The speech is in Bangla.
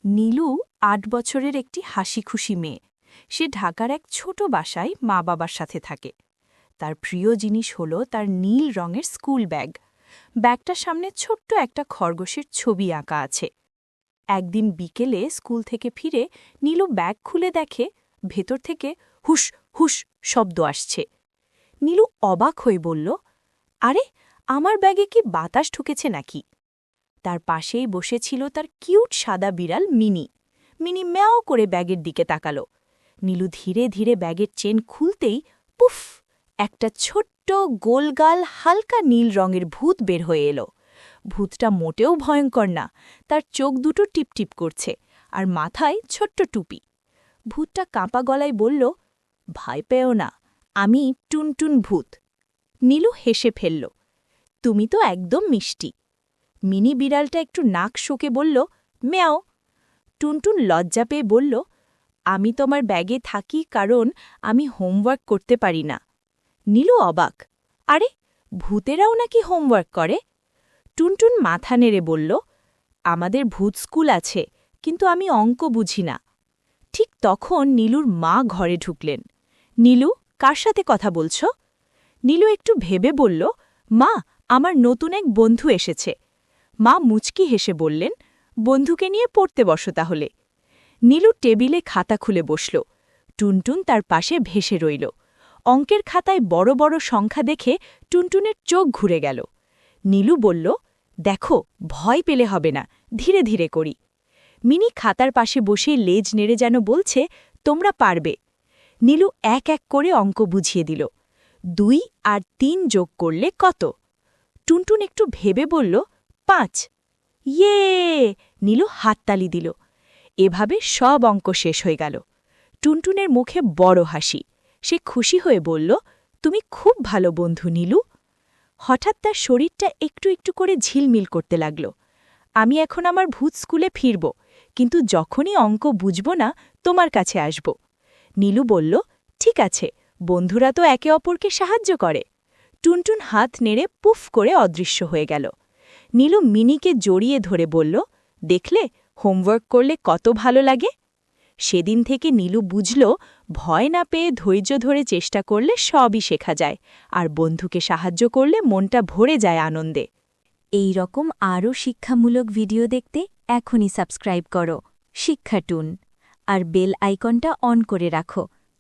নীলু ৮ বছরের একটি হাসিখুশি মেয়ে। সে ঢাকার এক ছোট বাসায় মা বাবার সাথে থাকে। তার প্রিয় জিনিস হল তার নীল রঙের স্কুল ব্যাগ। ব্যাগটার সামনে ছোট্ট একটা খরগোশের ছবি আঁকা আছে। একদিন বিকেলে স্কুল থেকে ফিরে নীলু ব্যাগ খুলে দেখে ভেতর থেকে হুস হুস শব্দ আসছে। নীলু অবাক হয়ে বলল, আরে, আমার ব্যাগে কি বাতাস ঢুকেছে নাকি? তার পাশেই বসেছিল তার কিউট সাদা বিড়াল মিনি। মিনি ম্যাও করে ব্যাগের দিকে তাকাল। নীলু ধীরে ধীরে ব্যাগের চেন খুলতেই পুফ, একটা ছোট্ট গোলগাল হালকা নীল রঙের ভূত বের হয়ে এলো। ভূতটা মোটেও ভয়ঙ্কর না, তার চোখ দুটো টিপটিপ করছে আর মাথায় ছোট্ট টুপি। ভূতটা কাঁপা গলায় বলল, ভয় পেও না, আমি টুনটুন ভূত। নীলু হেসে ফেলল, তুমি তো একদম মিষ্টি। মিনি বিড়ালটা একটু নাক শোকে বলল, ম্যাও। টুনটুন লজ্জা পেয়ে বলল, আমি তোমার ব্যাগে থাকি কারণ আমি হোমওয়ার্ক করতে পারি না। নীলু অবাক, আরে, ভূতেরাও নাকি হোমওয়ার্ক করে? টুনটুন মাথা নেড়ে বলল, আমাদের ভূত স্কুল আছে, কিন্তু আমি অঙ্ক বুঝি না। ঠিক তখন নীলুর মা ঘরে ঢুকলেন। নীলু, কার সাথে কথা বলছ? নীলু একটু ভেবে বলল, মা, আমার নতুন এক বন্ধু এসেছে। মা মুচকি হেসে বললেন, বন্ধুকে নিয়ে পড়তে বসো তাহলে। নীলু টেবিলে খাতা খুলে বসল। টুনটুন তার পাশে ভেসে রইল। অঙ্কের খাতায় বড় বড় সংখ্যা দেখে টুনটুনের চোখ ঘুরে গেল। নীলু বলল, দেখো, ভয় পেলে হবে না, ধীরে ধীরে করি। মিনি খাতার পাশে বসে লেজ নেড়ে যেন বলছে, তোমরা পারবে। নীলু এক এক করে অঙ্ক বুঝিয়ে দিল। ২ আর ৩ যোগ করলে কত? টুনটুন একটু ভেবে বলল, ৫। ইয়ে! নীলু হাততালি দিল। এভাবে সব অঙ্ক শেষ হয়ে গেল। টুনটুনের মুখে বড় হাসি। সে খুশি হয়ে বলল, তুমি খুব ভালো বন্ধু নীলু। হঠাৎ তার শরীরটা একটু একটু করে ঝিলমিল করতে লাগল। আমি এখন আমার ভূত স্কুলে ফিরব, কিন্তু যখনই অঙ্ক বুঝব না তোমার কাছে আসব। নীলু বলল, ঠিক আছে, বন্ধুরা তো একে অপরকে সাহায্য করে। টুনটুন হাত নেড়ে পুফ করে অদৃশ্য হয়ে গেল। নীলু মিনিকে জড়িয়ে ধরে বলল, দেখলে, হোমওয়ার্ক করলে কত ভালো লাগে। সেদিন থেকে নীলু বুঝল, ভয় না পেয়ে ধৈর্য ধরে চেষ্টা করলে সবই শেখা যায়, আর বন্ধুকে সাহায্য করলে মনটা ভরে যায় আনন্দে। এই রকম আরও শিক্ষামূলক ভিডিও দেখতে এখনই সাবস্ক্রাইব করো শিক্ষাটুন, আর বেল আইকনটা অন করে রাখো